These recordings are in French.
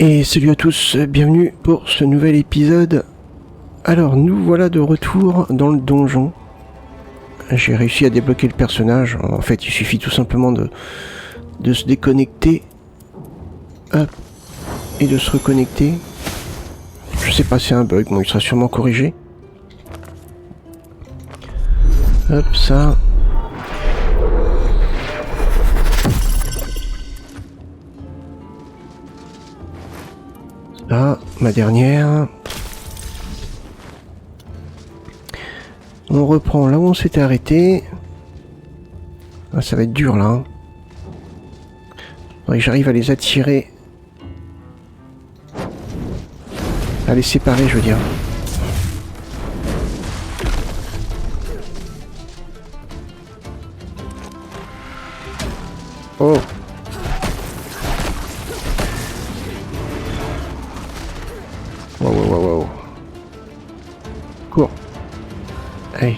Et salut à tous, bienvenue pour ce nouvel épisode. Alors nous voilà de retour dans le donjon. J'ai réussi à débloquer le personnage. En fait il suffit tout simplement de se déconnecter. Hop. Et de se reconnecter. Je sais pas, c'est un bug, bon il sera sûrement corrigé. Hop, ça. Là, ma dernière. On reprend là où on s'était arrêté. Ah, ça va être dur là. Hein. Faudrait que j'arrive à les attirer. À les séparer, je veux dire. Oh! Wow, wow, wow, wow. Cours. Allez.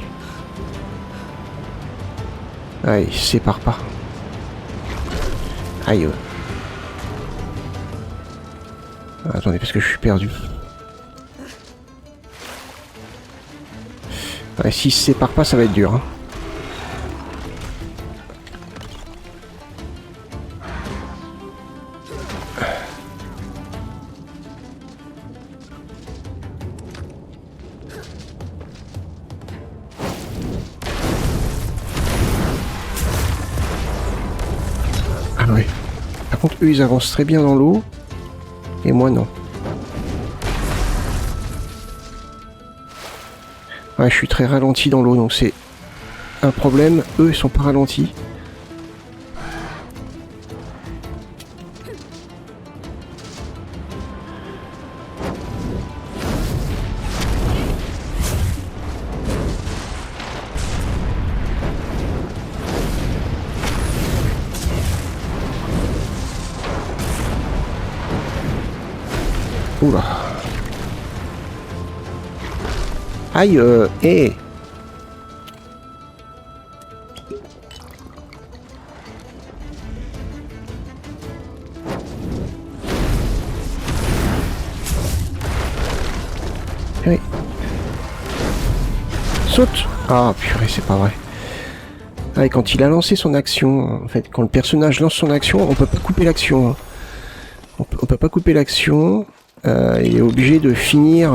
Allez, sépare pas. Aïe. Attendez, parce que je suis perdu. Ouais, s'il se sépare pas, ça va être dur. Hein. Ah ouais. Par contre, eux, ils avancent très bien dans l'eau. Et moi, non. Ouais, je suis très ralenti dans l'eau, donc c'est un problème. Eux, ils sont pas ralentis. Oula. Aïe, hé. Oui. Saute. Ah, purée, c'est pas vrai. Ah, et quand il a lancé son action, en fait, quand le personnage lance son action, on peut pas couper l'action. Hein. On peut pas couper l'action. Il est obligé de finir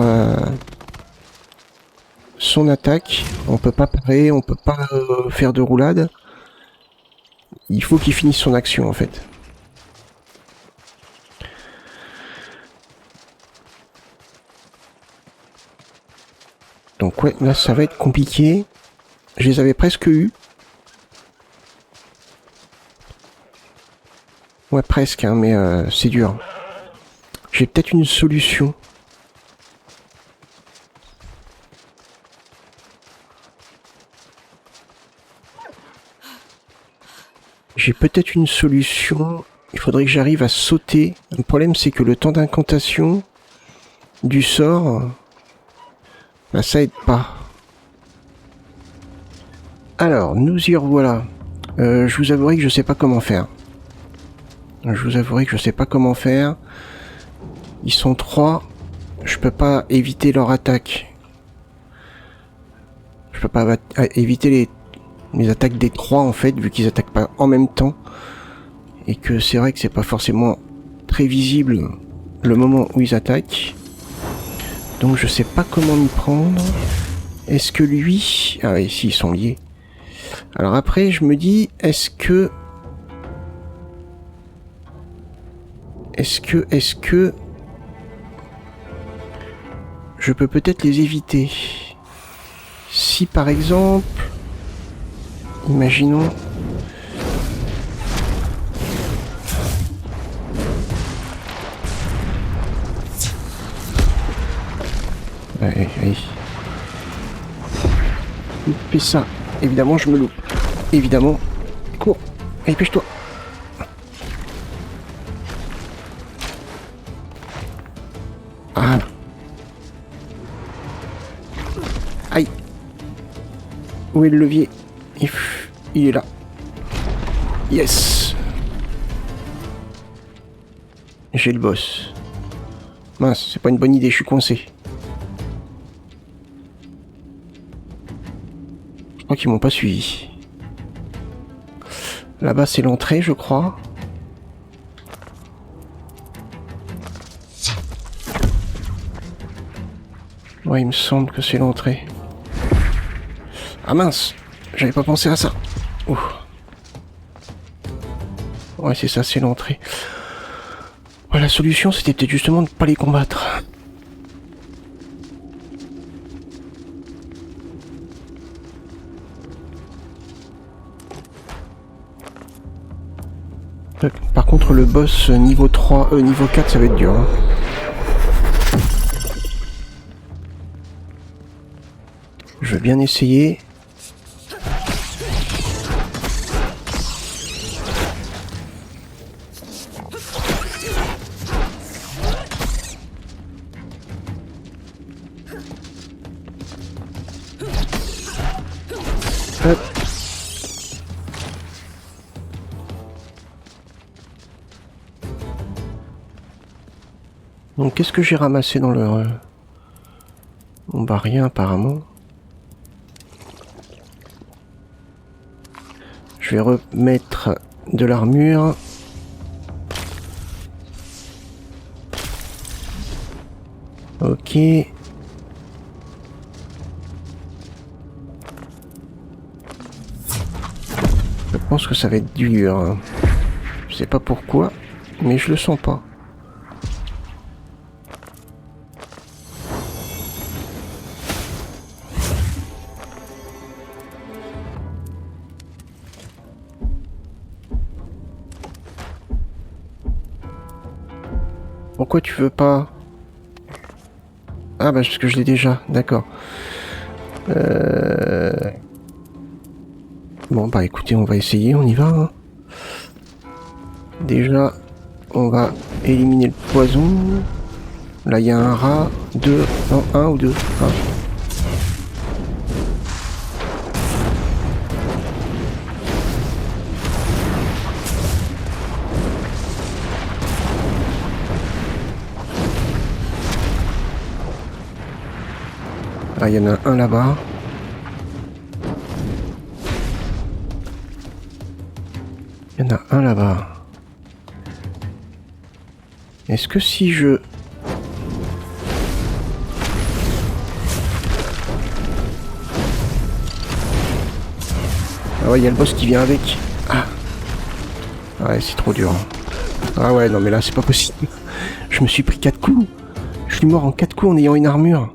son attaque. On peut pas parer, on peut pas faire de roulade. Il faut qu'il finisse son action en fait. Donc ouais, là ça va être compliqué. Je les avais presque eus. Ouais presque, hein, mais c'est dur. J'ai peut-être une solution. J'ai peut-être une solution. Il faudrait que j'arrive à sauter. Le problème, c'est que le temps d'incantation du sort, bah, ça aide pas. Alors, nous y revoilà. Je vous avouerai que je sais pas comment faire. Ils sont 3. Je peux pas éviter leur attaque. Je peux pas éviter les attaques des 3 en fait, vu qu'ils attaquent pas en même temps. Et que c'est vrai que c'est pas forcément très visible le moment où ils attaquent. Donc je sais pas comment m'y prendre. Est-ce que lui... Ah oui, si, ils sont liés. Alors après, je me dis, est-ce que... je peux peut-être les éviter. Si par exemple... Imaginons... Allez, allez. Fais ça. Évidemment, je me loupe. Évidemment. Cours. Allez, pêche-toi. Ah. Aïe. Où est le levier? Il est là. Yes. J'ai le boss. Mince, c'est pas une bonne idée, je suis coincé. Je crois qu'ils m'ont pas suivi. Là-bas, c'est l'entrée, je crois. Ouais, il me semble que c'est l'entrée. Ah mince, j'avais pas pensé à ça. Ouh. Ouais, c'est ça, c'est l'entrée. Ouais, la solution, c'était peut-être justement de pas les combattre. Par contre, le boss niveau 3, niveau 4, ça va être dur. Hein. Je veux bien essayer. Hop. Donc qu'est-ce que j'ai ramassé dans le... Bon bah rien apparemment. Je vais remettre de l'armure. Ok. Je pense que ça va être dur. Hein. Je sais pas pourquoi, mais je le sens pas. Pourquoi tu veux pas? Ah bah parce que je l'ai déjà, d'accord. Bon bah écoutez, on va essayer, on y va. Hein. Déjà, on va éliminer le poison. Là il y a un rat, deux, non, un ou deux. Un. Ah, il y en a un là-bas. Il y en a un là-bas. Est-ce que si je... Ah ouais, il y a le boss qui vient avec. Ah. Ouais, c'est trop dur. Ah ouais, non mais là, c'est pas possible. Je me suis pris 4 coups. Je suis mort en 4 coups en ayant une armure.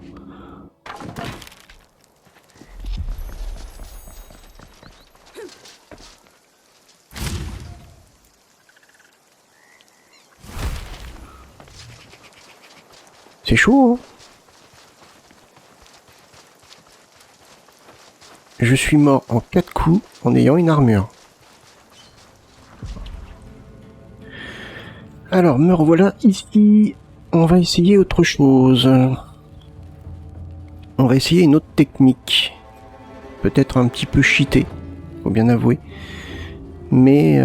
C'est chaud, hein. Je suis mort en 4 coups en ayant une armure. Alors, me revoilà ici. On va essayer autre chose. On va essayer une autre technique. Peut-être un petit peu cheatée, faut bien avouer. Mais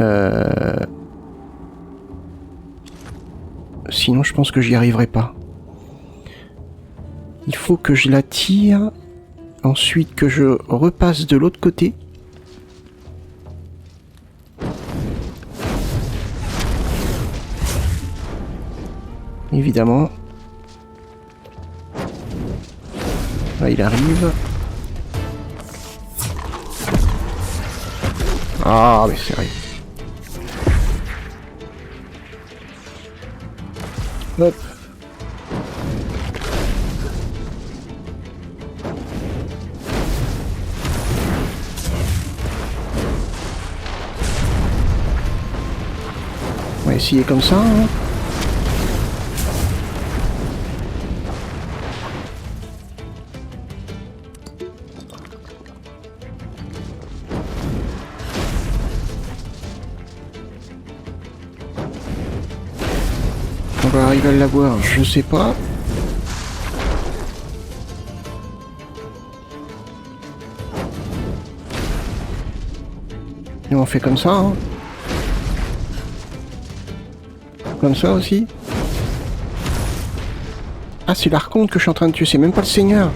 sinon, je pense que j'y arriverai pas. Il faut que je la tire, ensuite que je repasse de l'autre côté. Évidemment. Là, il arrive. Ah, mais sérieux. Hop. On va essayer comme ça. Hein. On va arriver à l'avoir, je sais pas. Et on fait comme ça. Hein. Comme ça aussi. Ah, c'est l'archonte que je suis en train de tuer, c'est même pas le seigneur.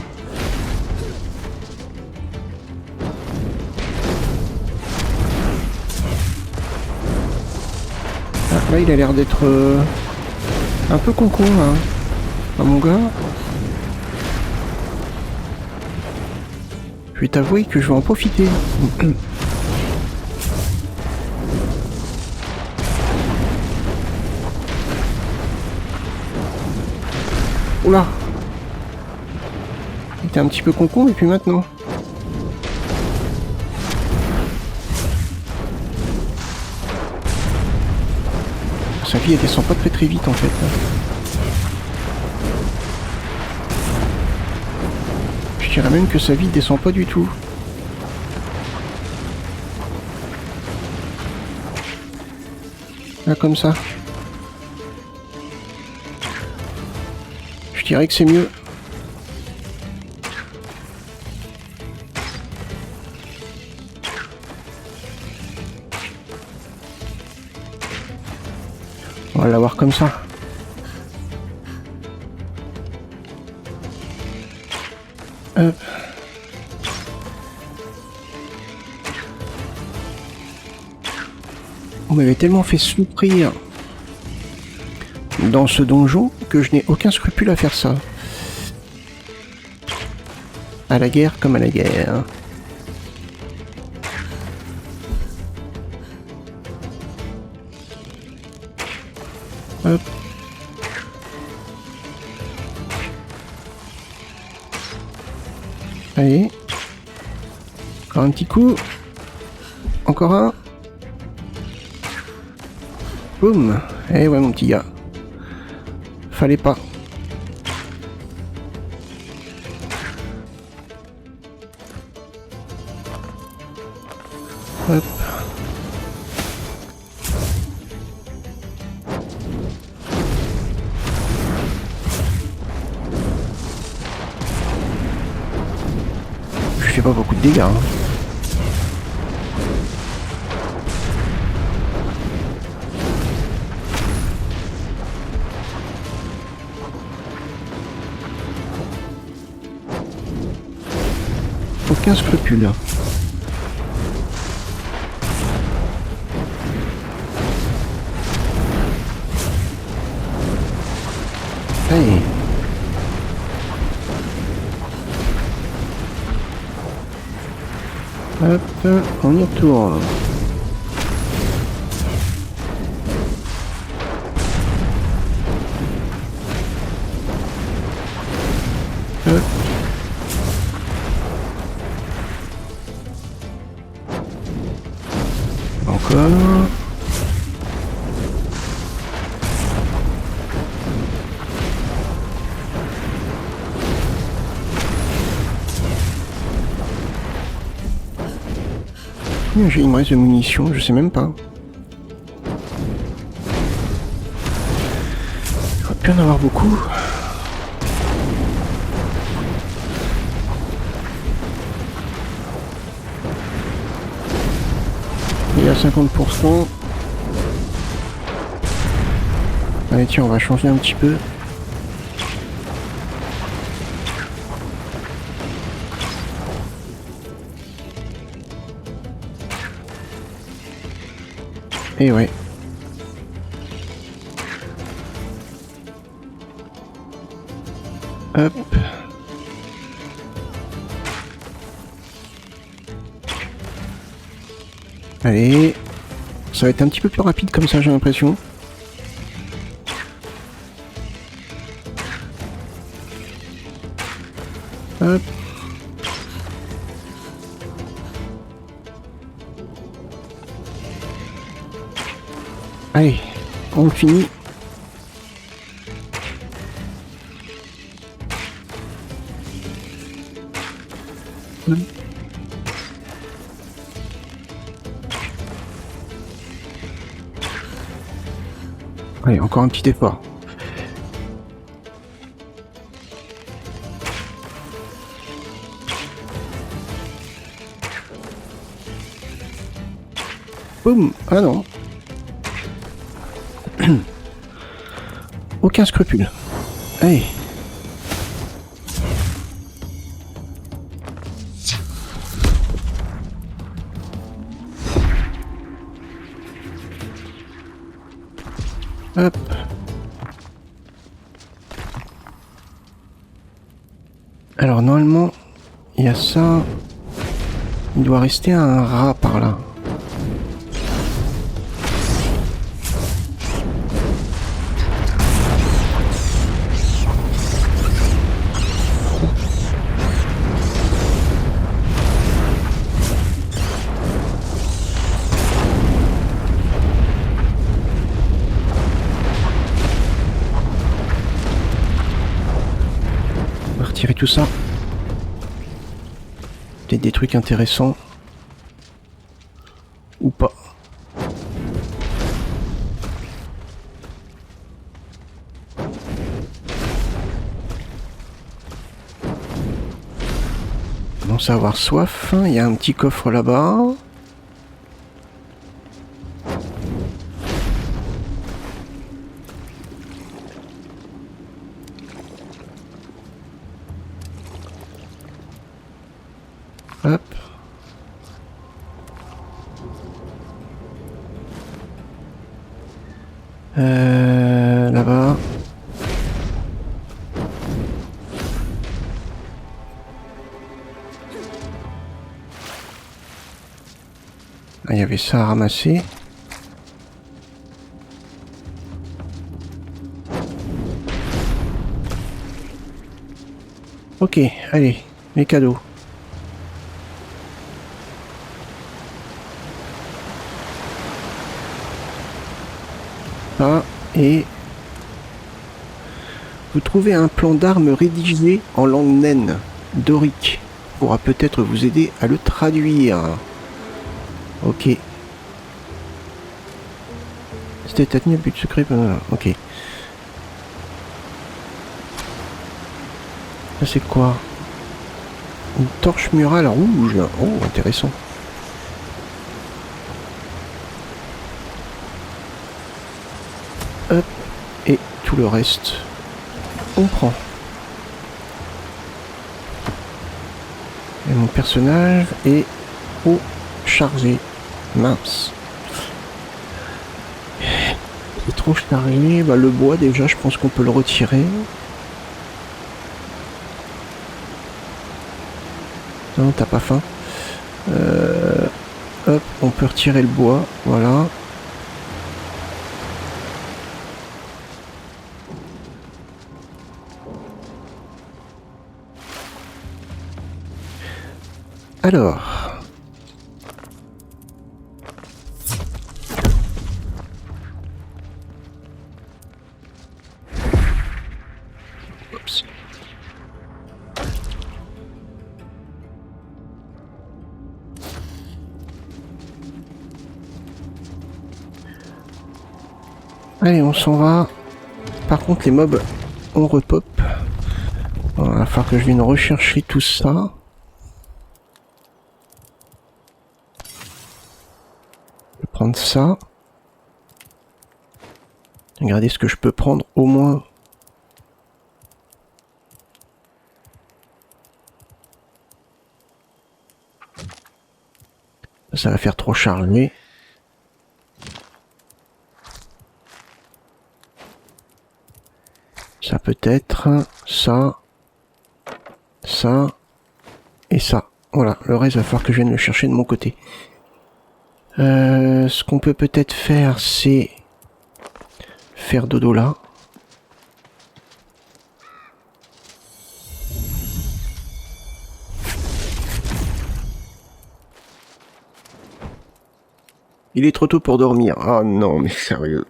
Ah, là, il a l'air d'être un peu con-con, là. Ah, mon gars. Je vais t'avouer que je vais en profiter. Oula. Il était un petit peu con-con, et puis maintenant. Sa vie, elle descend pas très très vite, en fait. Je dirais même que sa vie descend pas du tout. Là, comme ça. Je dirais que c'est mieux. On va l'avoir comme ça. Hop. On m'avait tellement fait souffrir dans ce donjon que je n'ai aucun scrupule à faire ça. À la guerre comme à la guerre. Hop. Allez. Encore un petit coup. Encore un. Boum. Eh ouais mon petit gars. Fallait pas. Hop. Je fais pas beaucoup de dégâts. Hein. Aucun scrupule. Allez. Hop, on y retourne. Hop. Encore. Il me reste de munitions, je sais même pas. Il va bien en avoir beaucoup. Il y a 50%. Allez tiens, on va changer un petit peu. Et ouais. Hop. Allez. Ça va être un petit peu plus rapide comme ça, j'ai l'impression. Hop. Allez, on finit. Allez, encore un petit effort. Boum. Ah non. Aucun scrupule. Allez. Hop. Alors normalement, il y a ça. Il doit rester un rat par là. On va retirer tout ça. Peut-être des trucs intéressants. Ou pas. On commence à avoir soif. Il y a un petit coffre là-bas. Hop. Là-bas. Ah, il y avait ça à ramasser. Ok, allez, les cadeaux. Ça, et vous trouvez un plan d'armes rédigé en langue naine, dorique, pourra peut-être vous aider à le traduire. Ok. C'était à tenir but secret. Ok. Ça c'est quoi? Une torche murale rouge. Oh, intéressant. Hop. Et tout le reste, on prend. Et mon personnage est au chargé. Mince. C'est trop chargé. Bah, le bois, déjà, je pense qu'on peut le retirer. Non, t'as pas faim. Hop, on peut retirer le bois. Voilà. Alors. Oups. Allez, on s'en va. Par contre, les mobs, on repop. Il va falloir que je vienne rechercher tout ça. Je vais prendre ça. Regardez ce que je peux prendre au moins. Ça va faire trop chargé. Ça peut être ça, ça et ça. Voilà, le reste va falloir que je vienne le chercher de mon côté. Ce qu'on peut peut-être faire, c'est faire dodo là. Il est trop tôt pour dormir. Ah non, mais sérieux.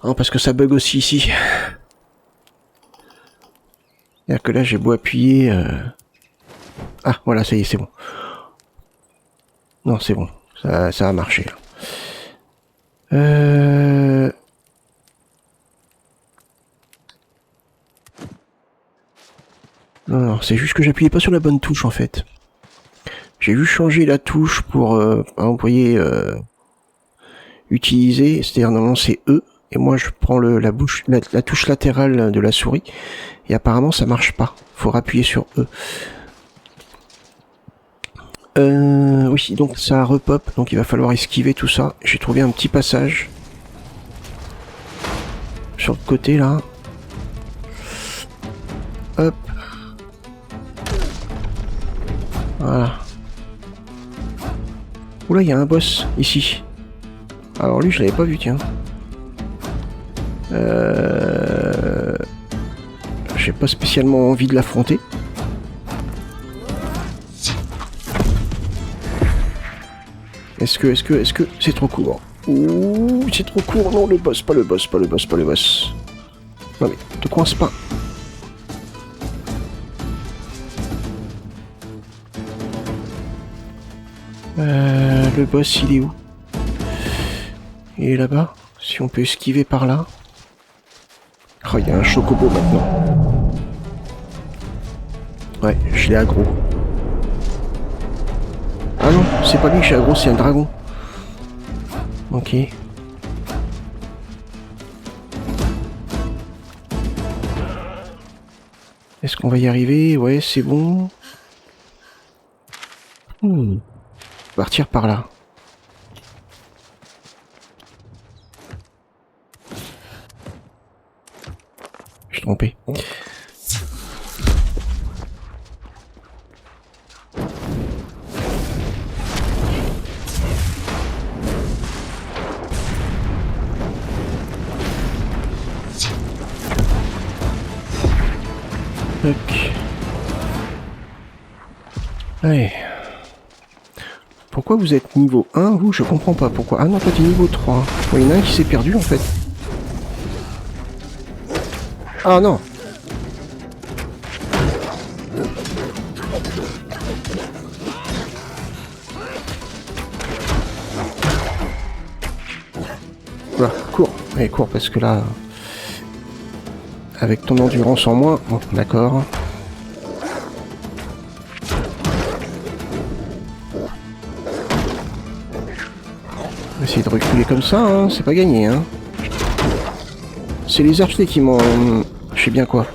Ah, parce que ça bug aussi ici. C'est-à-dire que là, j'ai beau appuyer... Ah, voilà, ça y est, c'est bon. Non, c'est bon. Ça a marché. Là. Non, c'est juste que j'appuyais pas sur la bonne touche, en fait. J'ai vu changer la touche pour envoyer... utiliser, c'est-à-dire normalement c'est E, et moi je prends la touche latérale de la souris, et apparemment ça marche pas, faut appuyer sur E. Oui, donc ça repop, donc il va falloir esquiver tout ça. J'ai trouvé un petit passage, sur le côté là. Hop. Voilà. Oula, il y a un boss ici. Alors lui, je l'avais pas vu, tiens. J'ai pas spécialement envie de l'affronter. Est-ce que c'est trop court? Ouh, c'est trop court. Non, le boss, pas le boss. Non mais, te coince pas. Le boss, il est où? Il est là-bas. Si on peut esquiver par là. Oh, il y a un chocobo maintenant. Ouais, je l'ai aggro. Ah non, c'est pas lui que j'ai aggro, c'est un dragon. Ok. Est-ce qu'on va y arriver? Ouais, c'est bon. Partir par là. Je suis trompé. Ok. Allez. Pourquoi vous êtes niveau 1, vous? Je comprends pas pourquoi. Ah non, toi t'es niveau 3. Il y en a un qui s'est perdu en fait. Ah non. Voilà, cours. Allez, cours parce que là... Avec ton endurance en moins... Bon, d'accord. On va essayer de reculer comme ça, hein. C'est pas gagné, hein. C'est les archers qui m'ont... Je sais bien quoi.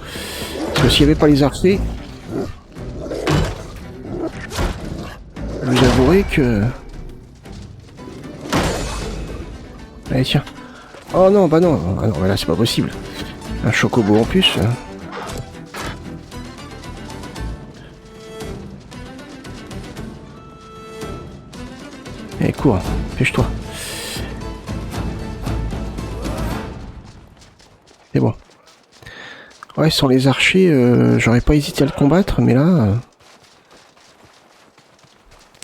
Parce que s'il n'y avait pas les archers... Vous avouerez que... Allez, tiens. Oh non, bah non. Ah non, là, c'est pas possible. Un chocobo en plus. Allez, cours. Pêche-toi. C'est bon. Ouais, sans les archers, j'aurais pas hésité à le combattre, mais là...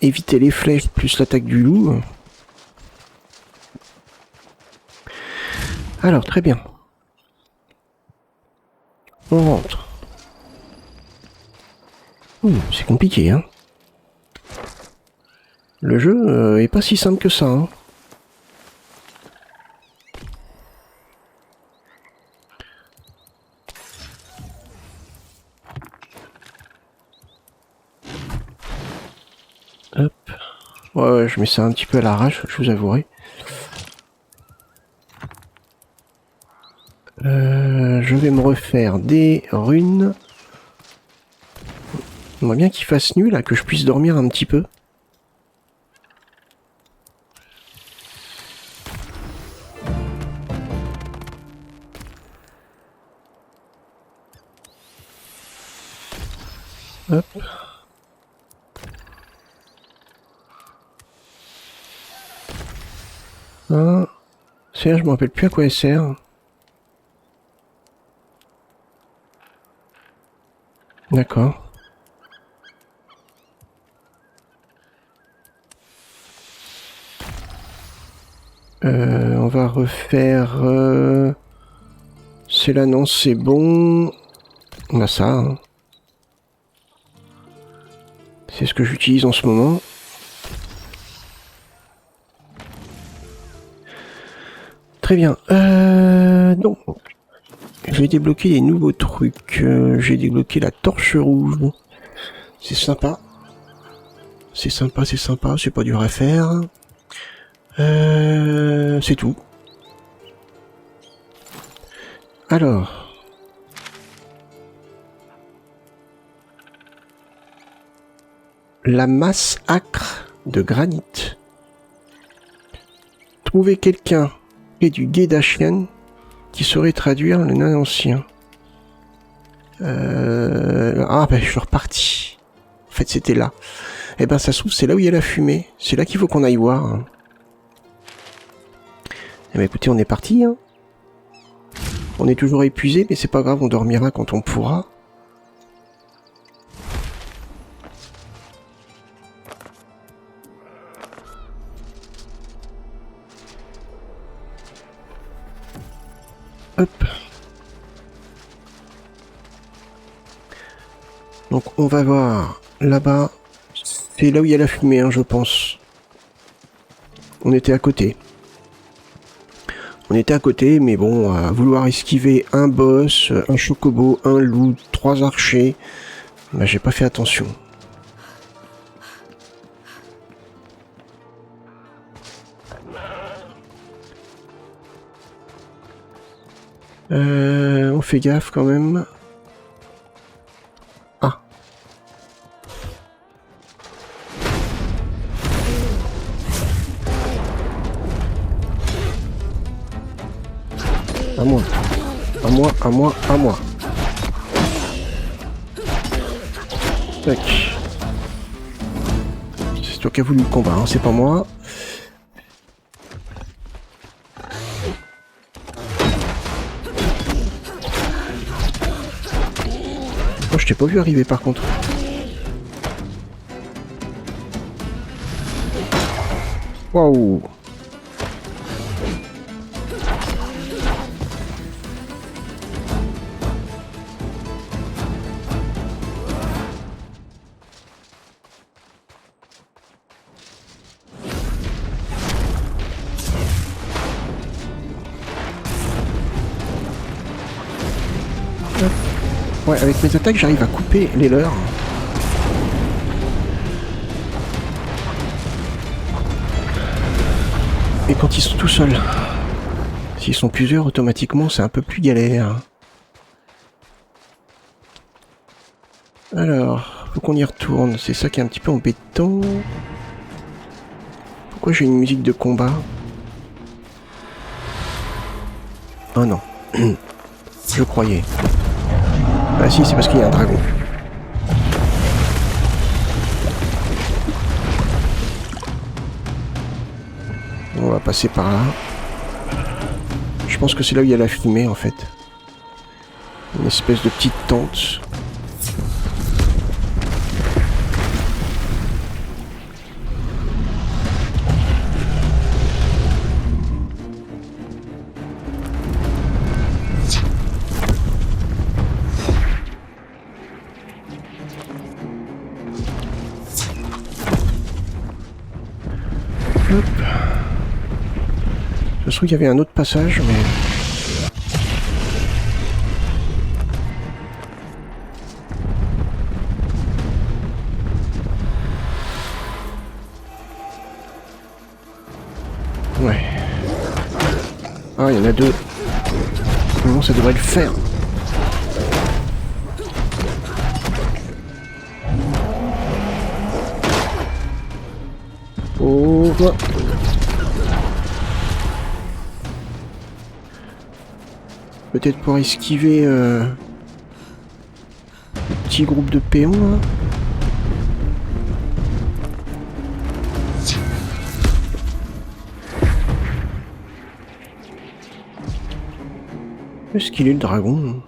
éviter les flèches plus l'attaque du loup... Alors, très bien. On rentre. C'est compliqué, hein. Le jeu est pas si simple que ça, hein. Hop. Ouais, je mets ça un petit peu à l'arrache, je vous avouerai. Je vais me refaire des runes. J'aimerais bien qu'il fasse nuit, là, que je puisse dormir un petit peu. Hop. Ah. C'est là, je me rappelle plus à quoi elle sert. D'accord. On va refaire... C'est là, non, c'est bon. On a ça, hein. C'est ce que j'utilise en ce moment. Très bien. Donc, je vais débloquer les nouveaux trucs. J'ai débloqué la torche rouge. C'est sympa. C'est sympa, c'est pas dur à faire. C'est tout. Alors... La masse acre de granit. Trouver quelqu'un et du Guédachian qui saurait traduire le nain ancien. Ah ben je suis reparti. En fait c'était là. Eh ben ça se trouve c'est là où il y a la fumée. C'est là qu'il faut qu'on aille voir. Hein. Eh ben écoutez, on est parti. Hein. On est toujours épuisé, mais c'est pas grave, on dormira quand on pourra. Hop. Donc on va voir là-bas. C'est là où il y a la fumée, hein, je pense. On était à côté. On était à côté, mais bon, à vouloir esquiver un boss, un chocobo, un loup, 3 archers, bah, j'ai pas fait attention. On fait gaffe quand même. Ah. À moi. À moi, à moi, à moi. Tac. C'est toi qui as voulu le combat, hein, c'est pas moi. Oh, je t'ai pas vu arriver par contre. Waouh. Ouais, avec mes attaques, j'arrive à couper les leurs. Et quand ils sont tout seuls. S'ils sont plusieurs, automatiquement, c'est un peu plus galère. Alors, faut qu'on y retourne. C'est ça qui est un petit peu embêtant. Pourquoi j'ai une musique de combat? Oh non. Je croyais. Ah si, c'est parce qu'il y a un dragon. On va passer par là. Je pense que c'est là où il y a la fumée en fait. Une espèce de petite tente. Hop. Je trouve qu'il y avait un autre passage, mais... Ouais. Ah, il y en a 2. Bon, ça devrait le faire. Oh, quoi. Peut-être pour esquiver le petit groupe de péons là. Est-ce qu'il est le dragon?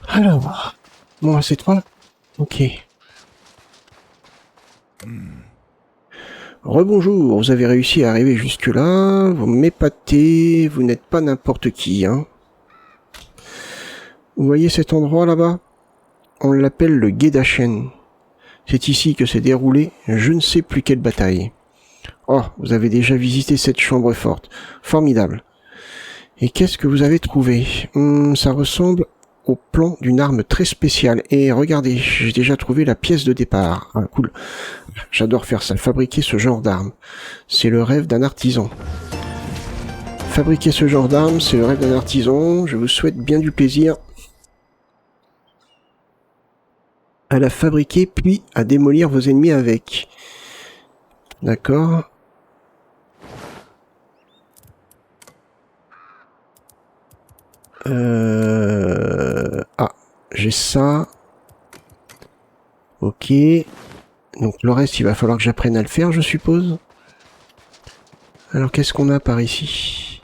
Alors, bon, c'est 3. Ok. Rebonjour, vous avez réussi à arriver jusque-là, vous m'épatez, vous n'êtes pas n'importe qui, hein. Vous voyez cet endroit là-bas? On l'appelle le Guet-d'Achen. C'est ici que s'est déroulée je ne sais plus quelle bataille. Oh, vous avez déjà visité cette chambre forte. Formidable. Et qu'est-ce que vous avez trouvé? Ça ressemble au plan d'une arme très spéciale. Et regardez, j'ai déjà trouvé la pièce de départ. Ah, cool. J'adore faire ça, fabriquer ce genre d'arme. C'est le rêve d'un artisan. Fabriquer ce genre d'arme, c'est le rêve d'un artisan. Je vous souhaite bien du plaisir. à la fabriquer puis à démolir vos ennemis avec. D'accord. Ah, j'ai ça. Ok. Donc le reste, il va falloir que j'apprenne à le faire, je suppose. Alors qu'est-ce qu'on a par ici?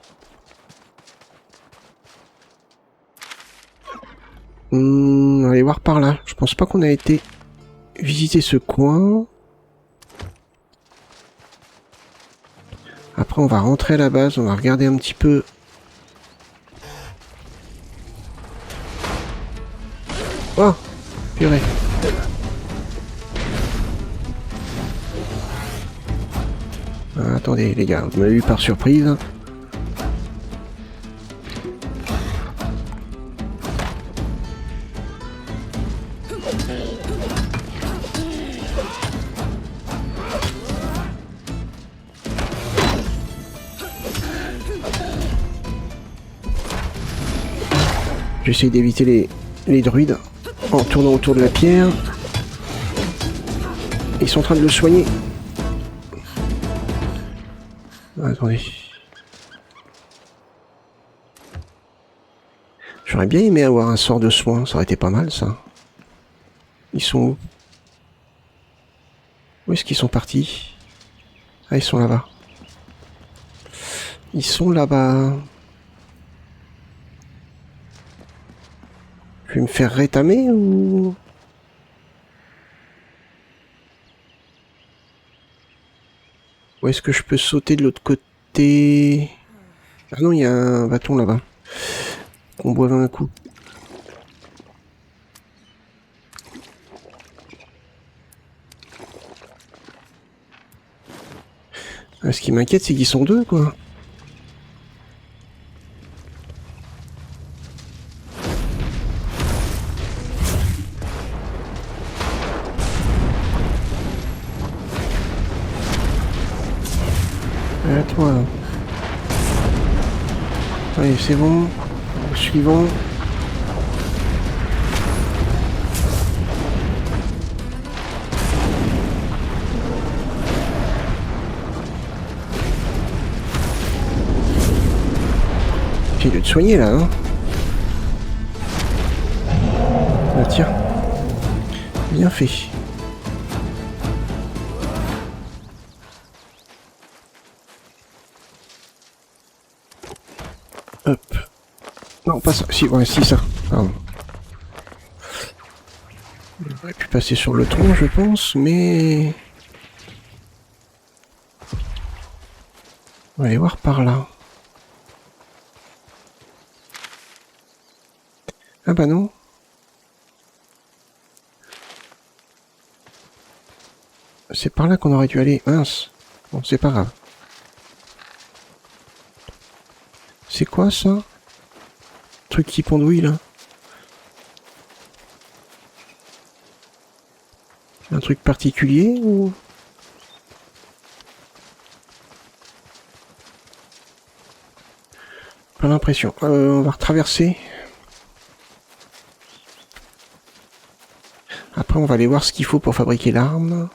On va aller voir par là. Je pense pas qu'on a été visiter ce coin. Après, on va rentrer à la base. On va regarder un petit peu. Oh, purée. Ah, attendez, les gars, vous m'avez eu par surprise. J'essaie d'éviter les druides en tournant autour de la pierre. Ils sont en train de le soigner. Attendez. J'aurais bien aimé avoir un sort de soin, ça aurait été pas mal ça. Ils sont où? Où est-ce qu'ils sont partis? Ah, ils sont là-bas. Ils sont là-bas. Je vais me faire rétamer ou... Ou est-ce que je peux sauter de l'autre côté? Ah non, il y a un bâton là-bas. On boive un coup. Ce qui m'inquiète, c'est qu'ils sont deux, quoi. À toi. Allez, c'est bon. Suivant. J'ai dû te soigner là, hein. Ah, tiens. Bien fait. Hop. Non, pas ça. Si, ouais, si, ça. Pardon. J'aurais pu passer sur le tronc, je pense, mais... On va aller voir par là. Ah bah non. C'est par là qu'on aurait dû aller. Mince. Bon, c'est pas grave. C'est quoi ça? Truc qui pendouille là? Un truc particulier ou... Pas l'impression. On va retraverser. Après on va aller voir ce qu'il faut pour fabriquer l'arme.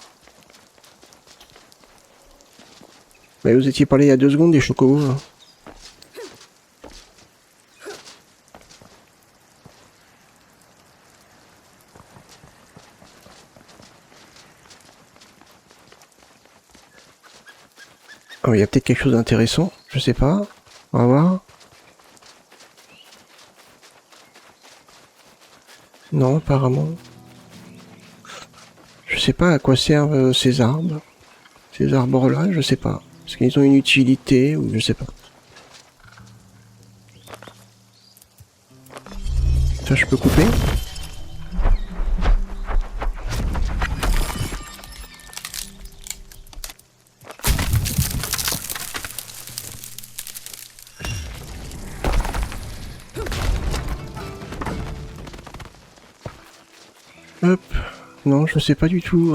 Mais vous étiez parlé il y a 2 secondes des chocobos. Hein. Oh, il y a peut-être quelque chose d'intéressant. Je sais pas. On va voir. Non, apparemment. Je sais pas à quoi servent ces arbres. Ces arbres-là, je sais pas. Est-ce qu'ils ont une utilité ou je sais pas. Ça, je peux couper. Hop. Non, je sais pas du tout.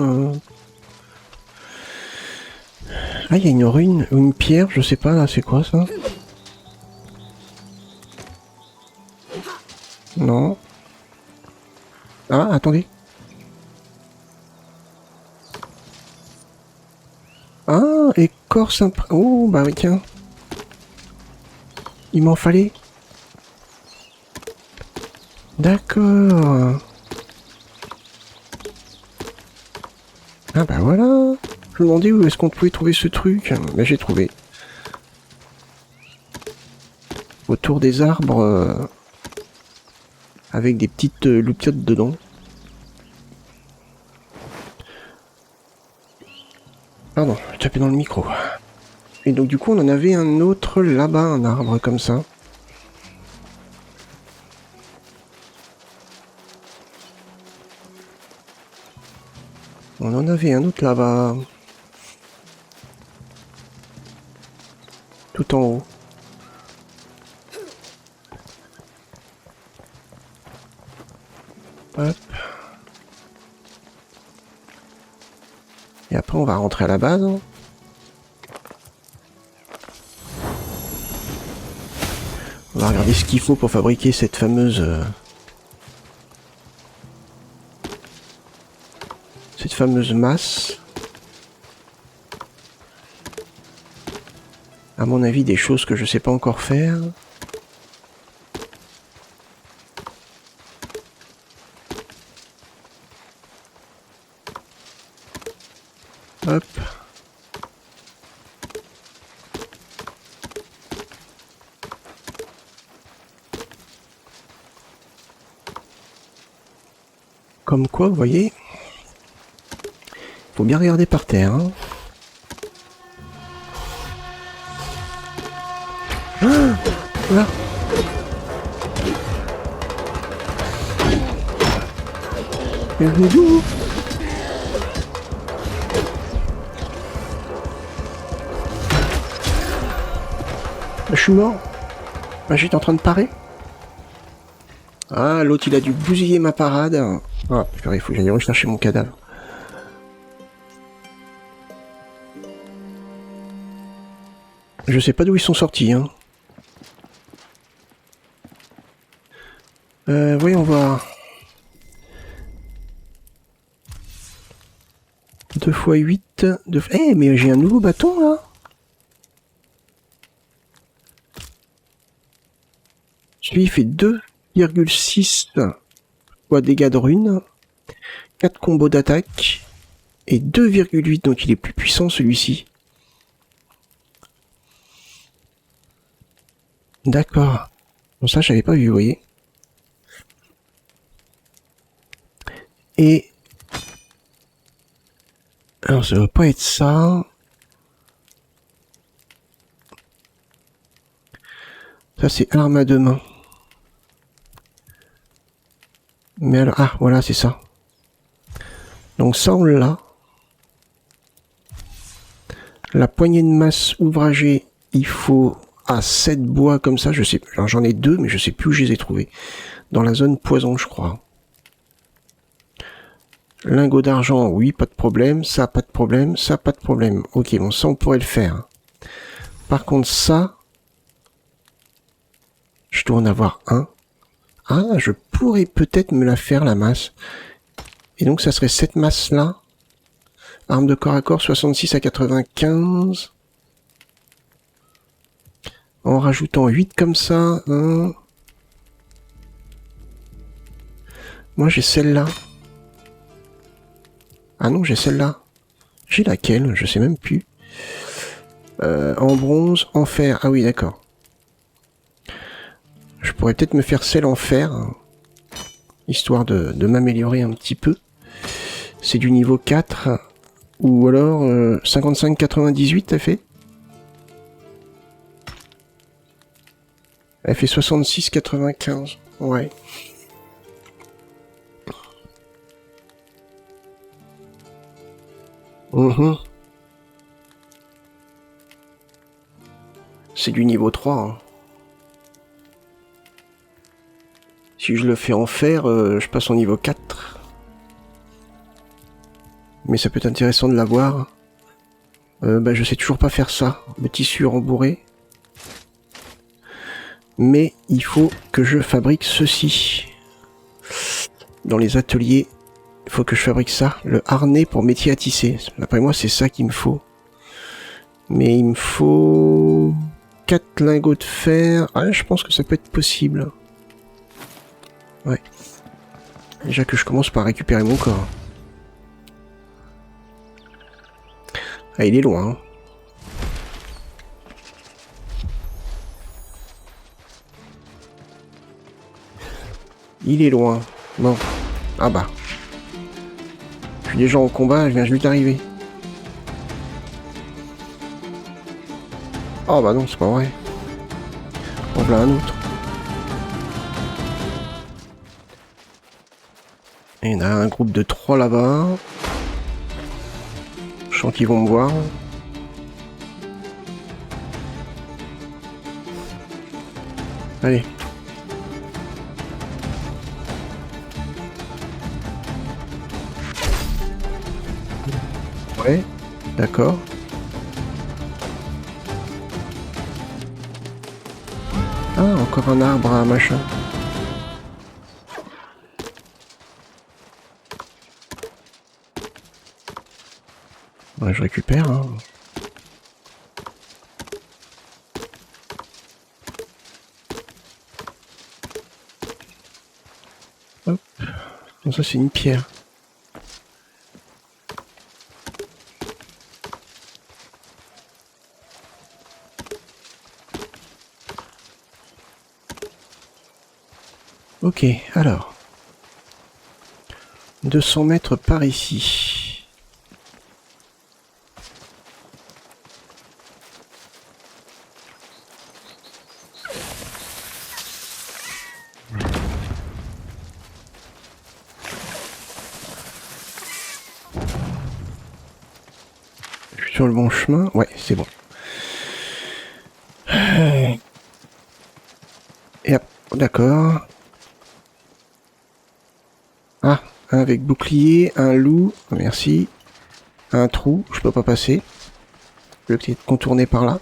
Ah, il y a une rune ou une pierre, je sais pas là, c'est quoi ça? Non. Ah, attendez. écorce imp... Oh, bah oui, tiens. Il m'en fallait. D'accord. Ah bah voilà. Je me demandais où est-ce qu'on pouvait trouver ce truc. Mais j'ai trouvé. Autour des arbres. Avec des petites loupiottes dedans. Pardon, je tapais dans le micro. Et donc du coup on en avait un autre là-bas, un arbre comme ça. On en avait un autre là-bas. Tout en haut. Hop. Et après on va rentrer à la base. On va regarder ce qu'il faut pour fabriquer cette fameuse... cette fameuse masse. À mon avis, des choses que je sais pas encore faire. Hop. Comme quoi, vous voyez, faut bien regarder par terre. Hein. Ah, voilà. Et le d'où? Je suis mort. Ah, j'étais en train de parer. Ah, l'autre il a dû bousiller ma parade. Ah, il faut que j'aille rechercher mon cadavre. Je sais pas d'où ils sont sortis, hein. Voyons voir. 2 x 8... Eh, mais j'ai un nouveau bâton, là. Celui-là, il fait 2,6 fois dégâts de rune, 4 combos d'attaque, et 2,8, donc il est plus puissant, celui-ci. D'accord. Bon, ça, j'avais pas vu, vous voyez. Et... alors, ça va pas être ça. Ça, c'est arme à deux mains. Mais alors... ah, voilà, c'est ça. Donc ça, on l'a. La poignée de masse ouvragée, il faut... à 7 bois comme ça, je sais... alors j'en ai 2, mais je sais plus où je les ai trouvés. Dans la zone poison, je crois. Lingot d'argent, oui, pas de problème. Ça, pas de problème. Ça, pas de problème. Ok, bon, ça, on pourrait le faire. Par contre, ça... je dois en avoir un. Ah, je pourrais peut-être me la faire, la masse. Et donc, ça serait cette masse-là. Arme de corps à corps, 66 à 95. En rajoutant 8 comme ça. Moi, j'ai celle-là. Ah non, j'ai celle-là. J'ai laquelle? Je sais même plus. En bronze, en fer. Ah oui, d'accord. Je pourrais peut-être me faire celle en fer. Histoire de m'améliorer un petit peu. C'est du niveau 4. Ou alors 55-98, elle fait? Elle fait 66-95. Ouais. C'est du niveau 3. Hein. Si je le fais en fer, je passe au niveau 4. Mais ça peut être intéressant de l'avoir. Bah, je sais toujours pas faire ça. Le tissu rembourré. Mais il faut que je fabrique ceci. Dans les ateliers, il faut que je fabrique ça. Le harnais pour métier à tisser. D'après moi, c'est ça qu'il me faut. Mais il me faut 4 lingots de fer. Ah, je pense que ça peut être possible. Ouais. Déjà que je commence par récupérer mon corps. Ah, il est loin. Hein. Il est loin. Bon. Ah bah. Je suis déjà en combat, je viens juste d'arriver. Oh bah non, c'est pas vrai. En voilà un autre. Et il y en a un groupe de 3 là-bas. Je sens qu'ils vont me voir. Allez. Ouais, d'accord. Ah, encore un arbre à machin. Ouais, je récupère. Hein. Hop. Donc ça, c'est une pierre. Ok, alors. 200 mètres par ici. Je suis sur le bon chemin. Ouais, c'est bon. Et hop, d'accord. Ah, un avec bouclier, un loup, merci. Un trou, je peux pas passer. Je vais peut-être contourner par là.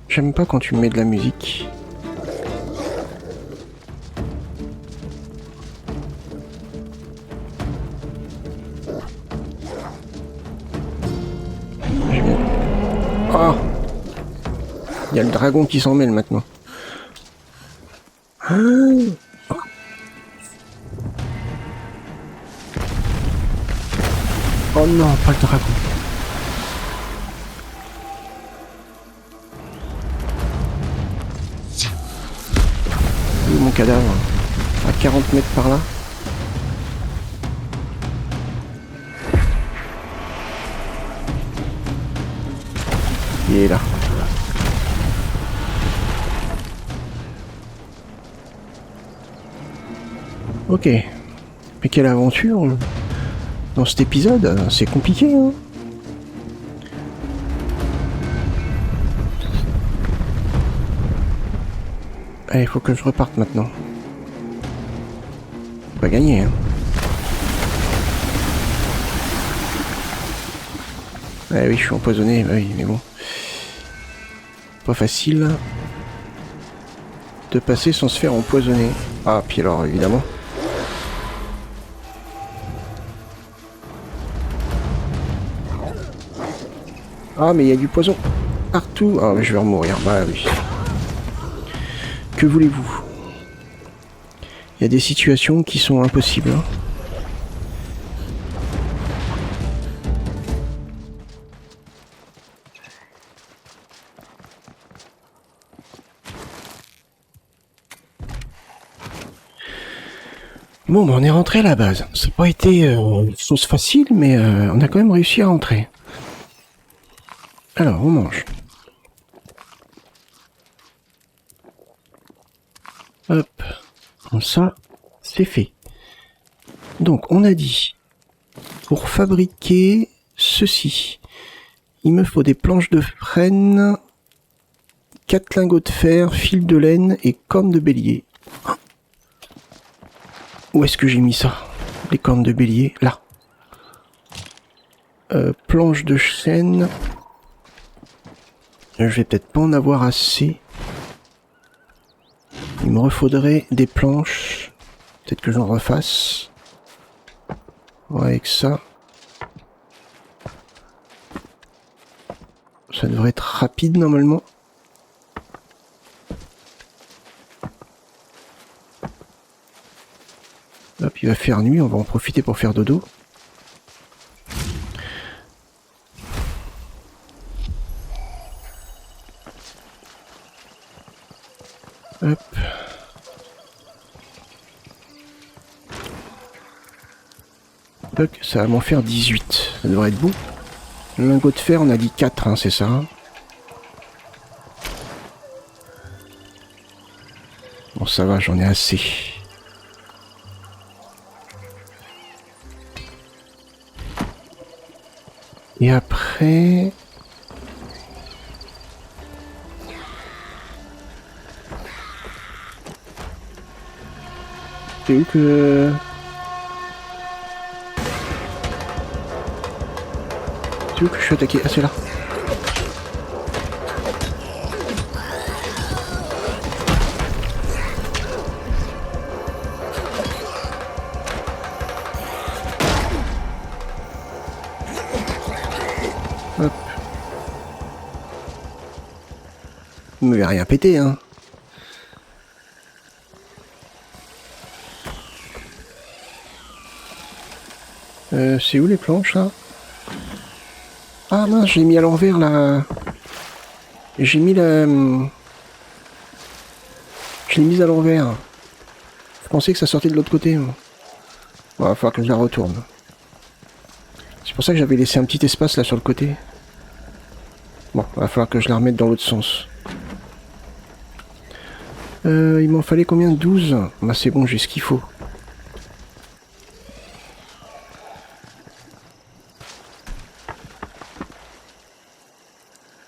J'aime pas quand tu mets de la musique. Oh, il y a le dragon qui s'en mêle maintenant. Ah. Oh non, pas le dragon. Où est mon cadavre? À 40 mètres par là. Il est là. Ok. Mais quelle aventure dans cet épisode, c'est compliqué, hein. Allez, il faut que je reparte maintenant. Pas gagner, hein. Ah oui, je suis empoisonné, bah oui, mais bon. Pas facile de passer sans se faire empoisonner. Ah, puis alors, évidemment. Ah, mais il y a du poison partout. Ah, mais je vais mourir. Bah oui. Que voulez-vous? Il y a des situations qui sont impossibles. Hein. Bon, bah on est rentré à la base. Ça n'a pas été une chose facile, mais on a quand même réussi à rentrer. Alors, on mange. Hop. Comme ça, c'est fait. Donc, on a dit, pour fabriquer ceci, il me faut des planches de frêne, 4 lingots de fer, fil de laine et cornes de bélier. Où est-ce que j'ai mis ça? Les cornes de bélier, là. Planches de chêne. Je vais peut-être pas en avoir assez. Il me refaudrait des planches. Peut-être que j'en refasse. Ouais, avec ça. Ça devrait être rapide normalement. Hop, il va faire nuit, on va en profiter pour faire dodo. Hop. Hop, ça va m'en faire 18. Ça devrait être bon. Le lingot de fer, on a dit 4, hein, c'est ça. Bon, ça va, j'en ai assez. Et après... C'est où que... C'est où que je suis attaqué? Ah, c'est là. Hop. Il me va rien péter, hein. C'est où les planches, là? Ah mince, j'ai mis à l'envers, là. J'ai mis la... Je l'ai mise à l'envers. Je pensais que ça sortait de l'autre côté. Bon, va falloir que je la retourne. C'est pour ça que j'avais laissé un petit espace, là, sur le côté. Bon, va falloir que je la remette dans l'autre sens. Il m'en fallait combien? 12? Bah c'est bon, j'ai ce qu'il faut.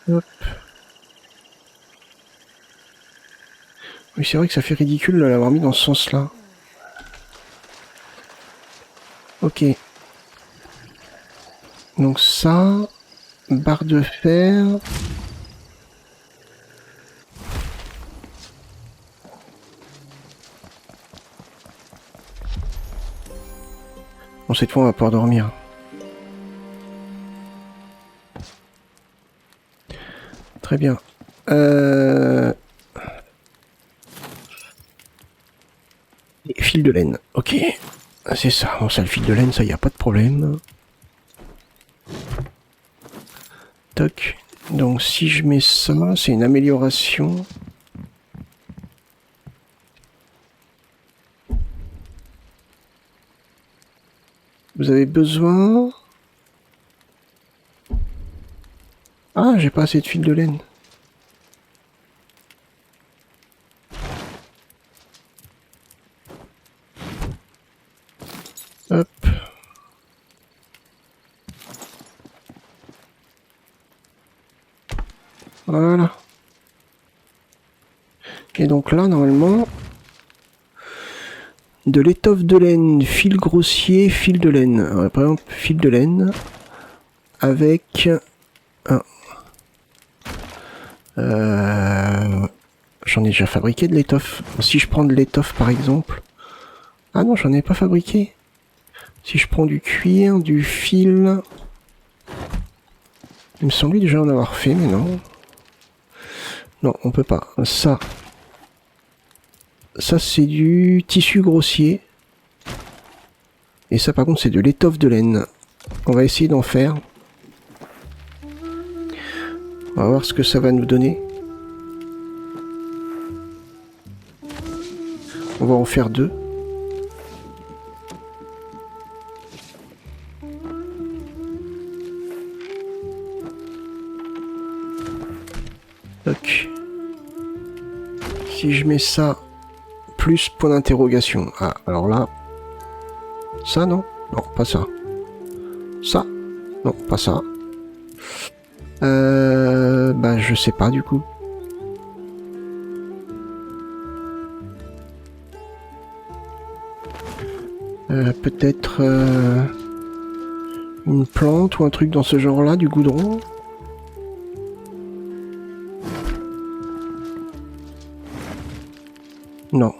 Hop. Oui, c'est vrai que ça fait ridicule de l'avoir mis dans ce sens-là. Ok. Donc ça... Barre de fer... Bon, cette fois, on va pouvoir dormir. Très bien. Fil de laine. Ok. C'est ça. Bon, ça, le fil de laine, ça, y a pas de problème. Toc. Donc, si je mets ça, c'est une amélioration. Vous avez besoin... Ah, j'ai pas assez de fil de laine. Hop. Voilà. Et donc là, normalement... De l'étoffe de laine, fil grossier, fil de laine. Alors, par exemple, fil de laine avec un... J'en ai déjà fabriqué de l'étoffe. Si je prends de l'étoffe par exemple... Ah non, j'en ai pas fabriqué. Si je prends du cuir, du fil... Il me semblait déjà en avoir fait, mais non. Non, on peut pas. Ça c'est du tissu grossier. Et ça par contre c'est de l'étoffe de laine. On va essayer d'en faire. On va voir ce que ça va nous donner. On va en faire 2. Donc, si je mets ça, plus point d'interrogation. Ah, alors là, ça non? Non, pas ça. Ça? Non, pas ça. Bah je sais pas du coup. Peut-être une plante ou un truc dans ce genre-là, du goudron. Non.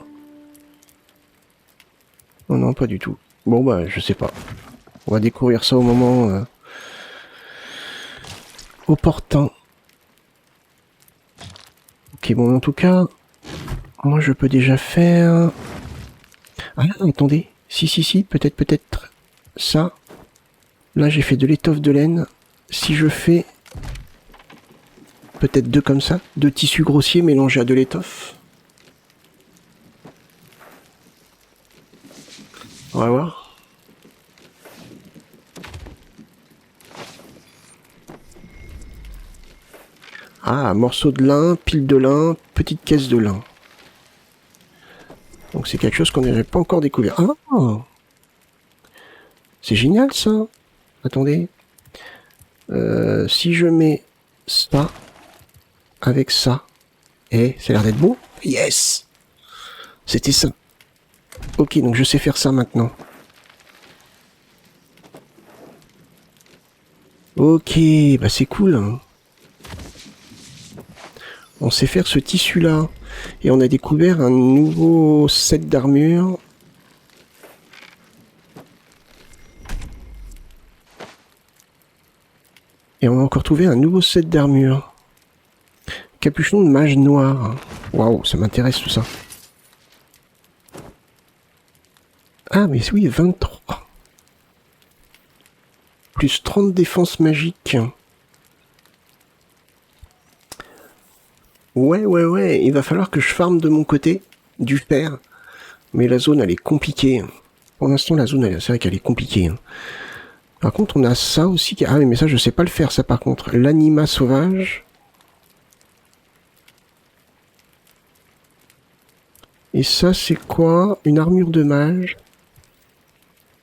Non, non, pas du tout. Bon bah je sais pas. On va découvrir ça au moment opportun. Ok, bon, en tout cas, moi je peux déjà faire... Ah, attendez. Si, peut-être ça. Là, j'ai fait de l'étoffe de laine. Si je fais... Peut-être deux comme ça. Deux tissus grossiers mélangés à de l'étoffe. On va voir. Ah, morceau de lin, pile de lin, petite caisse de lin. Donc c'est quelque chose qu'on n'avait pas encore découvert. Ah, c'est génial ça. Attendez. Si je mets ça avec ça, et ça a l'air d'être beau. Yes. C'était ça. Ok, donc je sais faire ça maintenant. Ok, bah c'est cool. Hein. On sait faire ce tissu-là. Et on a découvert un nouveau set d'armure. Et on a encore trouvé un nouveau set d'armure. Capuchon de mage noir. Waouh, ça m'intéresse tout ça. Ah, mais oui, 23. Plus 30 défense magique. Ouais, il va falloir que je farme de mon côté du fer. Mais la zone, elle est compliquée. Pour l'instant, la zone, c'est vrai qu'elle est compliquée. Par contre, on a ça aussi. Ah, mais ça, je sais pas le faire, ça, par contre. L'anima sauvage. Et ça, c'est quoi? Une armure de mage.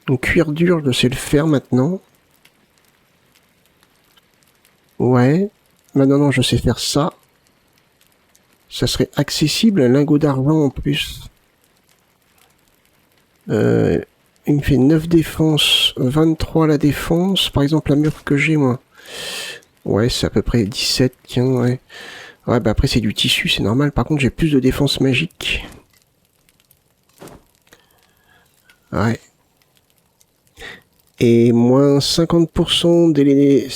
Donc, cuir dur, je sais le faire maintenant. Ouais. Maintenant, non, je sais faire ça. Ça serait accessible, un lingot d'argent en plus. Il me fait 9 défense, 23 la défense. Par exemple, la mur que j'ai, moi. Ouais, c'est à peu près 17, tiens, ouais. Ouais, bah après, c'est du tissu, c'est normal. Par contre, j'ai plus de défense magique. Ouais. Et moins 50% délai...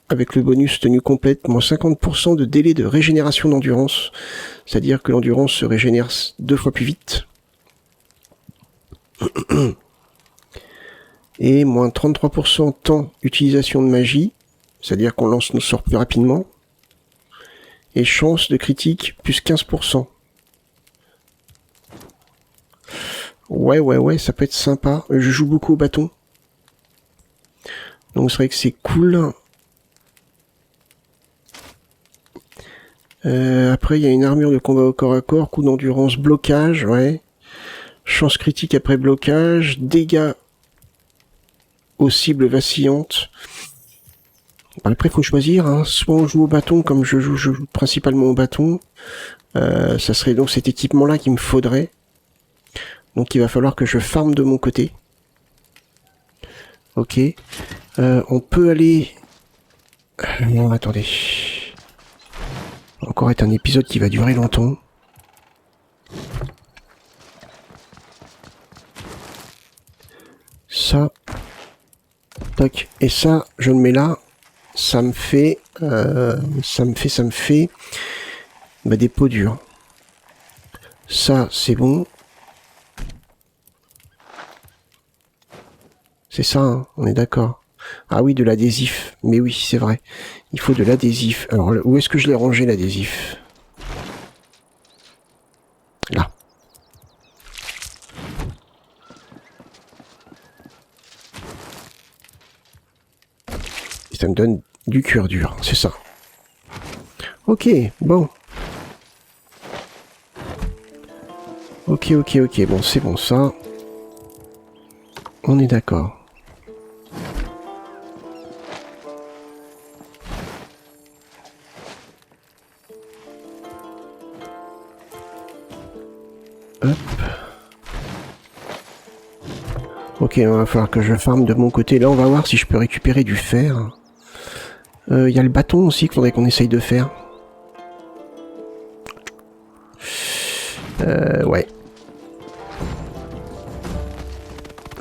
Avec le bonus tenue complète, moins 50% de délai de régénération d'endurance. C'est-à-dire que l'endurance se régénère 2 fois plus vite. Et moins 33% temps utilisation de magie. C'est-à-dire qu'on lance nos sorts plus rapidement. Et chance de critique plus 15%. Ouais, ça peut être sympa. Je joue beaucoup au bâton. Donc c'est vrai que c'est cool. Après, il y a une armure de combat au corps à corps, coup d'endurance, blocage, ouais. Chance critique après blocage, dégâts aux cibles vacillantes. Après, il faut choisir, hein. Soit on joue au bâton, comme je joue principalement au bâton. Ça serait donc cet équipement-là qu'il me faudrait. Donc il va falloir que je farme de mon côté. Ok. On peut aller... Non, attendez. Encore être un épisode qui va durer longtemps. Ça. Tac. Et ça, je le mets là. Ça me fait... Bah, des peaux dures. Ça, c'est bon. C'est ça, hein, on est d'accord. Ah oui, de l'adhésif. Mais oui, c'est vrai. Il faut de l'adhésif. Alors, où est-ce que je l'ai rangé, l'adhésif? Là. Et ça me donne du cuir dur, c'est ça. Ok, bon. Ok, bon, c'est bon, ça. On est d'accord. Hop. Ok, il va falloir que je farme de mon côté. Là, on va voir si je peux récupérer du fer. Il y a le bâton aussi qu'il faudrait qu'on essaye de faire. Ouais.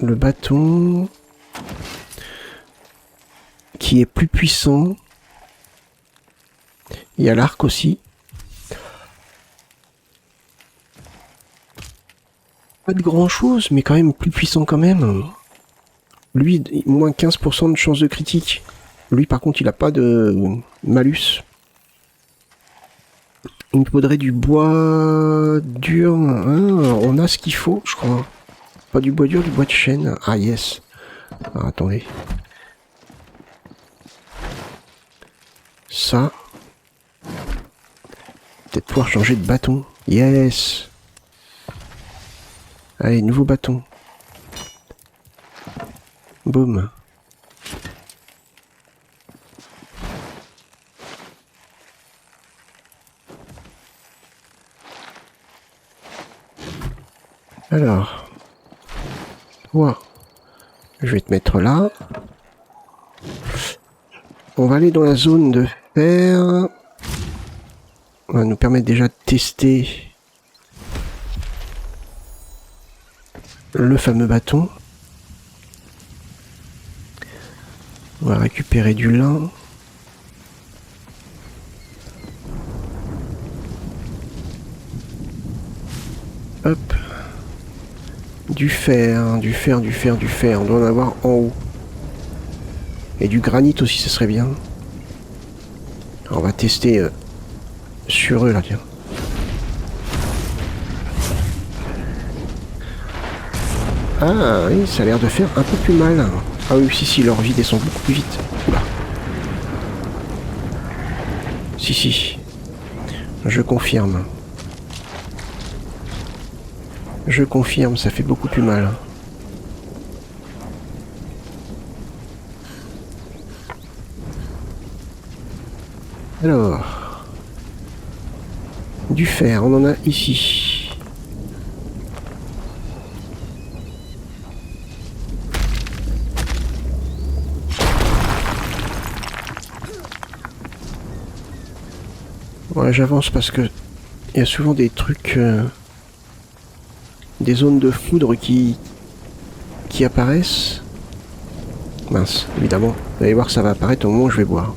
Le bâton... qui est plus puissant. Il y a l'arc aussi. Pas de grand chose, mais quand même plus puissant quand même. Lui, moins 15% de chance de critique. Lui, par contre, il a pas de malus. Il me faudrait du bois dur. Ah, on a ce qu'il faut, je crois. Pas du bois dur, du bois de chêne. Ah, yes. Ah, attendez. Ça. Peut-être pouvoir changer de bâton. Yes. Allez, nouveau bâton. Boum. Alors. Toi. Je vais te mettre là. On va aller dans la zone de fer. On va nous permettre déjà de tester le fameux bâton. On va récupérer du lin. Hop. Du fer, du fer, du fer, du fer. On doit en avoir en haut. Et du granit aussi, ça serait bien. Alors, on va tester sur eux là, tiens. Ah oui, ça a l'air de faire un peu plus mal. Ah oui, si, leur vie descend beaucoup plus vite. Oula. Si. Je confirme. Je confirme, ça fait beaucoup plus mal. Alors. Du fer, on en a ici. Ouais, j'avance parce que il y a souvent des trucs, des zones de foudre qui apparaissent. Mince, évidemment. Vous allez voir que ça va apparaître au moment où je vais boire.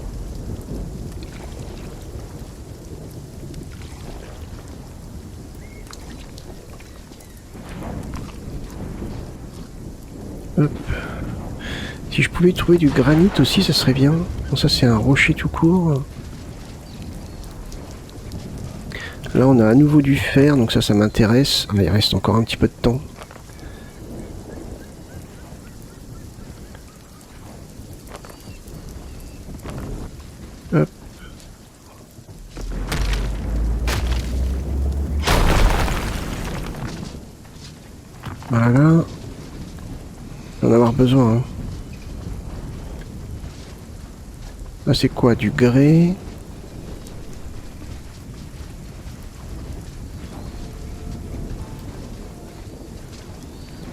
Hop. Si je pouvais trouver du granit aussi, ça serait bien. Bon, ça c'est un rocher tout court. Là on a à nouveau du fer, donc ça m'intéresse. Ah, il reste encore un petit peu de temps. Hop. Voilà. On va en avoir besoin. Hein. Là c'est quoi? Du grès.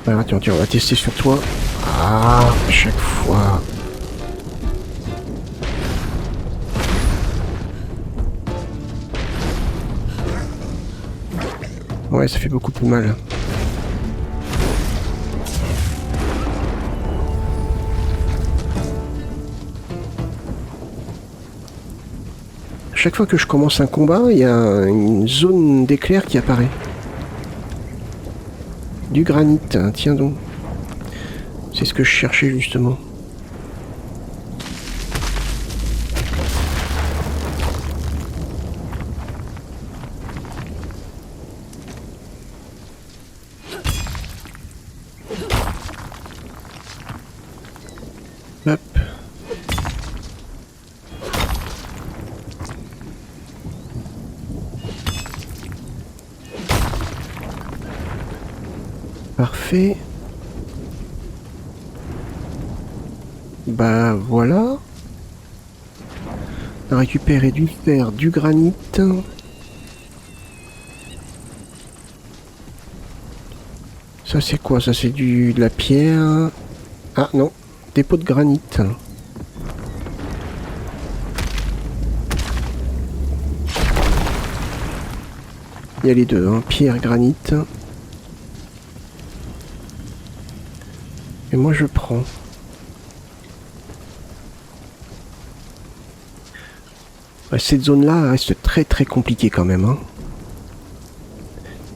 Alors tiens, on va tester sur toi. Ah, à chaque fois. Ouais, ça fait beaucoup plus mal. Chaque fois que je commence un combat, il y a une zone d'éclair qui apparaît. Du granit, hein, tiens donc. C'est ce que je cherchais justement. Hop. Parfait. Bah voilà. On a récupéré du fer, du granit. Ça c'est quoi? Ça c'est de la pierre. Ah non, dépôt de granit. Il y a les deux, hein, pierre, granit. Et moi je prends. Ouais, cette zone-là reste très très compliquée quand même. Hein.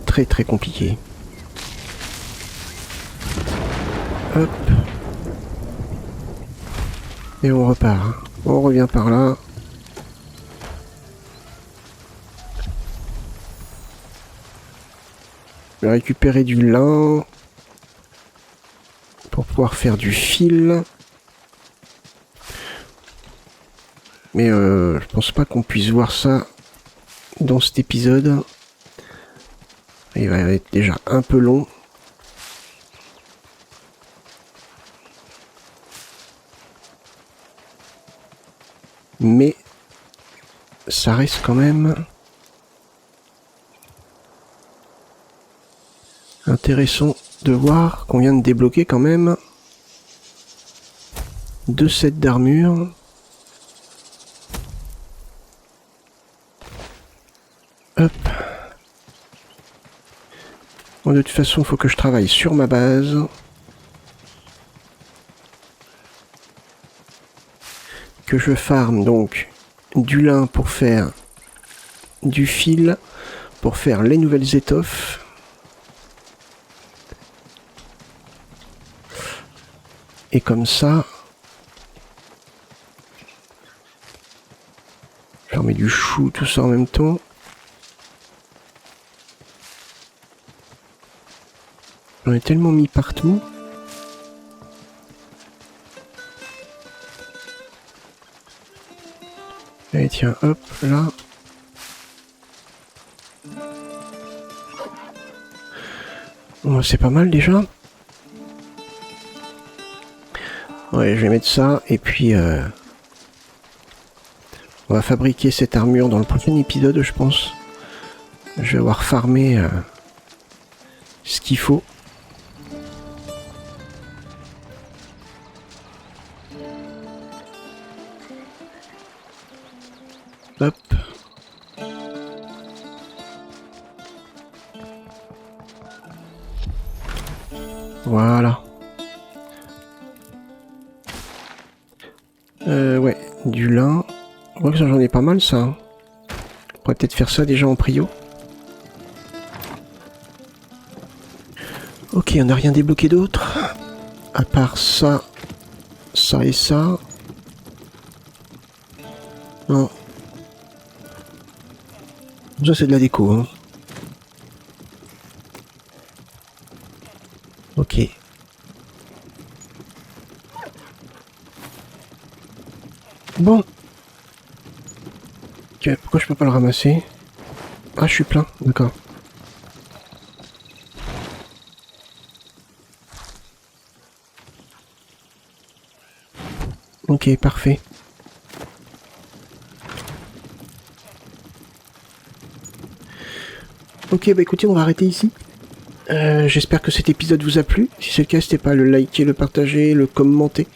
Très très compliquée. Hop. Et on repart. Hein. On revient par là. Je vais récupérer du lin. Pour pouvoir faire du fil. Mais je pense pas qu'on puisse voir ça dans cet épisode. Il va être déjà un peu long. Mais ça reste quand même intéressant de voir qu'on vient de débloquer quand même 2 sets d'armure. Hop. Bon, de toute façon, il faut que je travaille sur ma base. Que je farme donc du lin pour faire du fil, pour faire les nouvelles étoffes. Et comme ça, je remets du chou, tout ça en même temps. J'en ai tellement mis partout. Allez tiens, hop, là. Bon, c'est pas mal déjà. Ouais, je vais mettre ça et puis on va fabriquer cette armure dans le prochain épisode, je pense. Je vais avoir farmé ce qu'il faut. Hop. Voilà. Ouais, du lin. Je vois que ça, j'en ai pas mal, ça. On pourrait peut-être faire ça déjà en prio. Ok, on n'a rien débloqué d'autre. À part ça, ça et ça. Non. Ça, c'est de la déco, hein. Ok. Bon. Ok, pourquoi je peux pas le ramasser? Ah, je suis plein, d'accord. Ok, parfait. Ok, bah écoutez, on va arrêter ici. J'espère que cet épisode vous a plu. Si c'est le cas, n'hésitez pas à le liker, le partager, le commenter.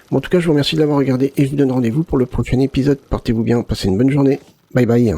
Bon, en tout cas, je vous remercie de l'avoir regardé et je vous donne rendez-vous pour le prochain épisode. Portez-vous bien, passez une bonne journée. Bye bye.